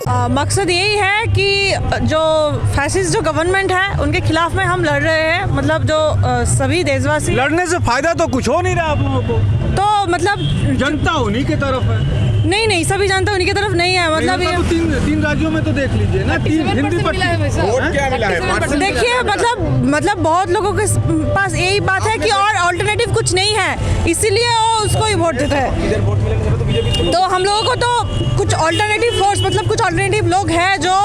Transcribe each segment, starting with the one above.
मकसद यही है कि जो फैसिस्ट जो गवर्नमेंट है उनके खिलाफ में हम लड़ रहे हैं। मतलब जो सभी देशवासी, लड़ने से फायदा तो कुछ हो नहीं रहा आप लोगों को, तो मतलब जनता उन्हीं की तरफ है। नहीं सभी जानते उनकी तरफ नहीं है। मतलब ये तो तीन राज्यों में तो देख लीजिए ना, तीन हिंदी वोट क्या मिला है? देखिए मतलब बहुत लोगों के पास यही बात है कि और अल्टरनेटिव कुछ नहीं है, इसीलिए वो उसको ही वोट देते हैं। तो हम लोगों को तो कुछ अल्टरनेटिव फोर्स, मतलब कुछ अल्टरनेटिव लोग हैं जो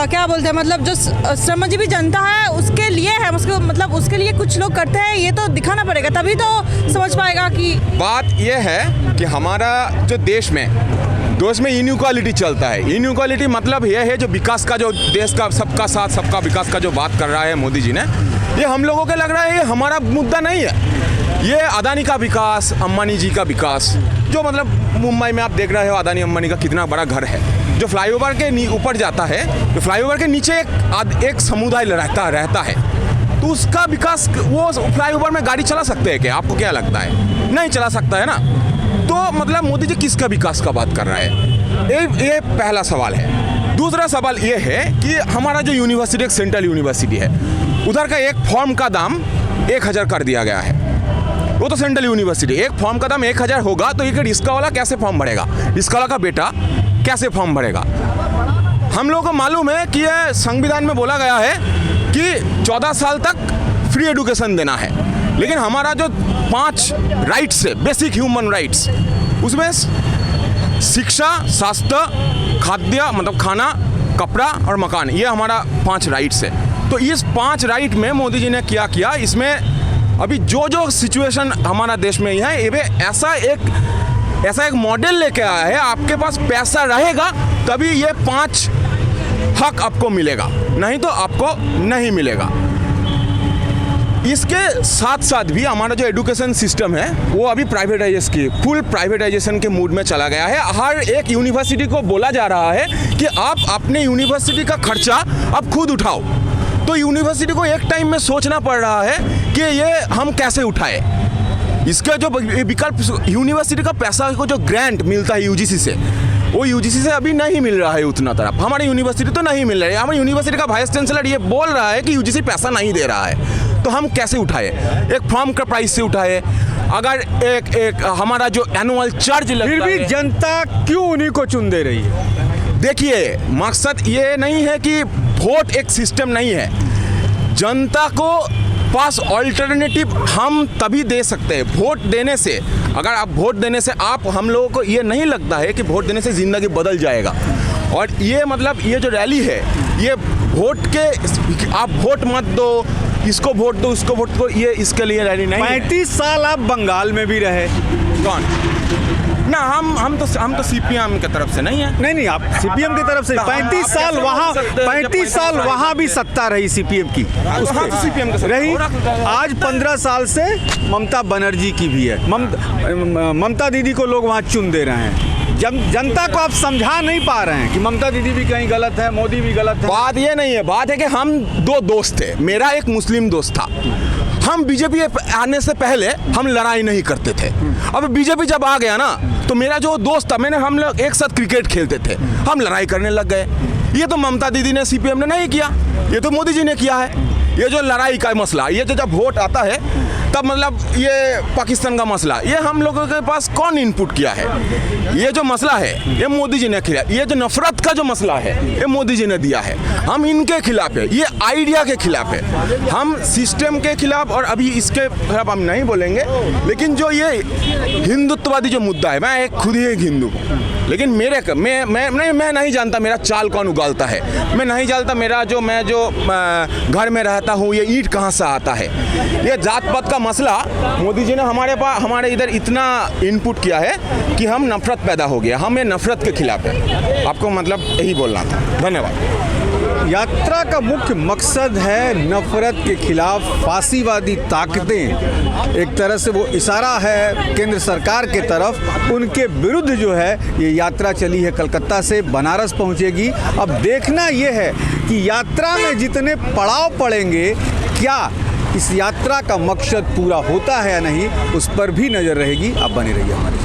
क्या बोलते हैं, मतलब जो श्रमजीवी जनता है उसके लिए है, उसको मतलब उसके लिए कुछ लोग करते हैं। ये तो दिखाना पड़ेगा, तभी तो समझ पाएगा कि बात यह है कि हमारा जो देश में इनइक्वालिटी चलता है। इनइक्वालिटी मतलब यह है जो विकास का, जो देश का सबका साथ सबका विकास का जो बात कर रहा है मोदी जी ने, ये हम लोगों को लग रहा है ये हमारा मुद्दा नहीं है। ये अदानी का विकास, अंबानी जी का विकास, जो मतलब मुंबई में आप देख रहे हो अदानी अंबानी का कितना बड़ा घर है, जो फ्लाईओवर के ऊपर जाता है, जो फ्लाईओवर के नीचे एक समुदाय रहता है, तो उसका विकास, वो फ्लाईओवर में गाड़ी चला सकते हैं क्या? आपको क्या लगता है? नहीं चला सकता है ना। तो मतलब मोदी जी किसका विकास का बात कर रहा है? ये पहला सवाल है। दूसरा सवाल ये है कि हमारा जो यूनिवर्सिटी, एक सेंट्रल यूनिवर्सिटी है, उधर का एक फॉर्म का दाम 1000 कर दिया गया है। वो तो सेंट्रल यूनिवर्सिटी, एक फॉर्म का दाम 1000 होगा तो एक रिक्शा वाला कैसे फॉर्म भरेगा? रिक्शा वाला का बेटा कैसे फॉर्म भरेगा? हम लोगों को मालूम है कि यह संविधान में बोला गया है कि 14 साल तक फ्री एजुकेशन देना है, लेकिन हमारा जो 5 राइट्स है, बेसिक ह्यूमन राइट्स, उसमें शिक्षा, स्वास्थ्य, खाद्य मतलब खाना, कपड़ा और मकान, ये हमारा 5 राइट्स है। तो इस 5 राइट में मोदी जी ने क्या किया, इसमें अभी जो सिचुएशन हमारा देश में है, ये ऐसा एक मॉडल लेके आया है। आपके पास पैसा रहेगा तभी ये 5 हक आपको मिलेगा, नहीं तो आपको नहीं मिलेगा। इसके साथ साथ भी हमारा जो एजुकेशन सिस्टम है वो अभी फुल प्राइवेटाइजेशन के मूड में चला गया है। हर एक यूनिवर्सिटी को बोला जा रहा है कि आप अपने यूनिवर्सिटी का खर्चा आप खुद उठाओ। तो यूनिवर्सिटी को एक टाइम में सोचना पड़ रहा है कि ये हम कैसे उठाए। इसका जो विकल्प, यूनिवर्सिटी का पैसा को जो ग्रांट मिलता है यूजीसी से, वो यूजीसी से अभी नहीं मिल रहा है उतना तरफ। हमारी यूनिवर्सिटी तो नहीं मिल रहा है। हमारी यूनिवर्सिटी का वाइस चांसलर ये बोल रहा है कि यूजीसी पैसा नहीं दे रहा है, तो हम कैसे उठाए? एक फॉर्म का प्राइस से उठाए। अगर एक हमारा जो एनुअल चार्ज लगता है, फिर भी जनता क्यों उन्हीं को चुन दे रही है? देखिए, मकसद ये नहीं है कि वोट एक सिस्टम नहीं है। जनता को पास ऑल्टरनेटिव हम तभी दे सकते हैं वोट देने से। अगर आप वोट देने से हम लोगों को ये नहीं लगता है कि वोट देने से ज़िंदगी बदल जाएगा। और ये मतलब ये जो रैली है, ये वोट के, आप वोट मत दो, इसको वोट दो, उसको वोट दो, ये इसके लिए रैली नहीं है। 35 साल आप बंगाल में भी रहे। कौन? ना, हम तो सीपीएम की तरफ से नहीं है। नहीं, आप सीपीएम की तरफ से 35 साल वहाँ भी सत्ता रही सीपीएम की, सीपीएम रही। आज 15 साल से ममता बनर्जी की भी है। ममता दीदी को लोग वहाँ चुन दे रहे हैं। जनता को आप समझा नहीं पा रहे हैं कि ममता दीदी भी कहीं गलत है, मोदी भी गलत है। बात ये नहीं है, बात है कि हम 2 दोस्त थे। मेरा एक मुस्लिम दोस्त था। हम बीजेपी आने से पहले हम लड़ाई नहीं करते थे। अब बीजेपी जब आ गया ना, तो मेरा जो दोस्त था, हम लोग एक साथ क्रिकेट खेलते थे, हम लड़ाई करने लग गए। ये तो ममता दीदी ने, सीपीएम ने नहीं किया, ये तो मोदी जी ने किया है। ये जो लड़ाई का मसला, ये जो जब वोट आता है तब मतलब ये पाकिस्तान का मसला, ये हम लोगों के पास कौन इनपुट किया है? ये जो मसला है ये मोदी जी ने किया। ये जो नफरत का जो मसला है ये मोदी जी ने दिया है। हम इनके खिलाफ है, ये आइडिया के खिलाफ है, हम सिस्टम के खिलाफ। और अभी इसके खिलाफ हम नहीं बोलेंगे, लेकिन जो ये हिंदुत्ववादी जो मुद्दा है, मैं खुद ही एक हिंदू हूँ, लेकिन मैं नहीं जानता मेरा चाल कौन उगालता है। मैं नहीं जानता मैं जो घर में रहता हूँ ये ईंट कहाँ से आता है। ये जात पात का मसला मोदी जी ने हमारे इधर इतना इनपुट किया है कि हम नफरत पैदा हो गया। हम ये नफरत के खिलाफ है। आपको मतलब यही बोलना था। धन्यवाद। यात्रा का मुख्य मकसद है नफरत के खिलाफ फांसीवादी ताकतें, एक तरह से वो इशारा है केंद्र सरकार के तरफ, उनके विरुद्ध जो है ये यात्रा चली है। कलकत्ता से बनारस पहुंचेगी। अब देखना ये है कि यात्रा में जितने पड़ाव पड़ेंगे, क्या इस यात्रा का मकसद पूरा होता है या नहीं, उस पर भी नज़र रहेगी। आप बने रहिए हमारे